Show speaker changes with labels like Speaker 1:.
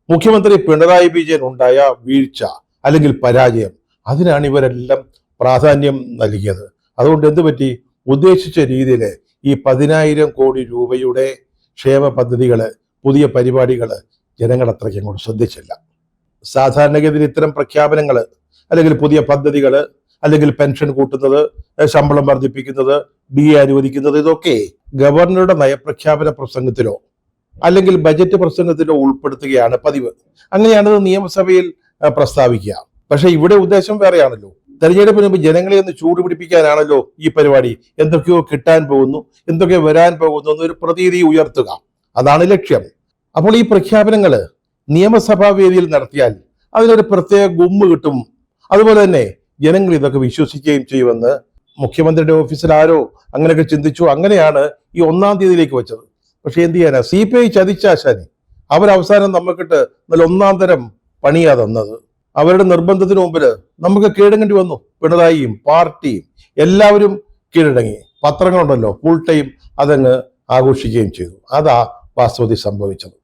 Speaker 1: മുഖ്യമന്ത്രി പിണറായി വിജയൻ ഉണ്ടായ വീഴ്ച അല്ലെങ്കിൽ പരാജയം, അതിനാണ് ഇവരെല്ലാം പ്രാധാന്യം നൽകിയത്. അതുകൊണ്ട് എന്ത് പറ്റി? ഉദ്ദേശിച്ച രീതിയിൽ ഈ 10,000 കോടി രൂപയുടെ ക്ഷേമ പദ്ധതികള്, പുതിയ പരിപാടികള് ജനങ്ങൾ അത്രയ്ക്ക് അങ്ങോട്ട് ശ്രദ്ധിച്ചില്ല. സാധാരണഗതിയിൽ ഇത്തരം പ്രഖ്യാപനങ്ങൾ അല്ലെങ്കിൽ പുതിയ പദ്ധതികൾ അല്ലെങ്കിൽ പെൻഷൻ കൂട്ടുന്നത്, ശമ്പളം വർദ്ധിപ്പിക്കുന്നത്, DA അനുവദിക്കുന്നത്, ഇതൊക്കെ ഗവർണറുടെ നയപ്രഖ്യാപന പ്രസംഗത്തിലോ അല്ലെങ്കിൽ ബജറ്റ് പ്രസംഗത്തിലോ ഉൾപ്പെടുത്തുകയാണ് പതിവ്. അങ്ങനെയാണ് നിയമസഭയിൽ പ്രസ്താവിക്കുക. പക്ഷെ ഇവിടെ ഉദ്ദേശം വേറെയാണല്ലോ. തെരഞ്ഞെടുപ്പിന് മുമ്പ് ജനങ്ങളെ ഒന്ന് ചൂടുപിടിപ്പിക്കാനാണല്ലോ ഈ പരിപാടി. എന്തൊക്കെയോ കിട്ടാൻ പോകുന്നു, എന്തൊക്കെയോ വരാൻ പോകുന്നു എന്നൊരു പ്രതീതി ഉയർത്തുക, അതാണ് ലക്ഷ്യം. അപ്പോൾ ഈ പ്രഖ്യാപനങ്ങൾ നിയമസഭാ വേദിയിൽ നടത്തിയാൽ അതിനൊരു പ്രത്യേക ഗുമ്മ് കിട്ടും. അതുപോലെ തന്നെ ജനങ്ങൾ ഇതൊക്കെ വിശ്വസിക്കുകയും ചെയ്യുമെന്ന് മുഖ്യമന്ത്രിയുടെ ഓഫീസിൽ ആരോ അങ്ങനെയൊക്കെ ചിന്തിച്ചു. അങ്ങനെയാണ് ഈ 1-ാം തീയതിയിലേക്ക് വെച്ചത്. പക്ഷെ എന്ത് ചെയ്യാനാ, CPI ചതിച്ചാശാനി. അവരവസാനം നമുക്കിട്ട് നല്ല 1-ാം തരം പണിയാ തന്നത്. അവരുടെ നിർബന്ധത്തിന് മുമ്പിൽ നമുക്ക് കീഴടങ്ങേണ്ടി വന്നു. പിണറായിയും പാർട്ടിയും എല്ലാവരും കീഴടങ്ങി. പത്രങ്ങളുണ്ടല്ലോ, ഫുൾ ടൈം അതങ്ങ് ആഘോഷിക്കുകയും ചെയ്തു. അതാ വാസ്തവത്തിൽ സംഭവിച്ചത്.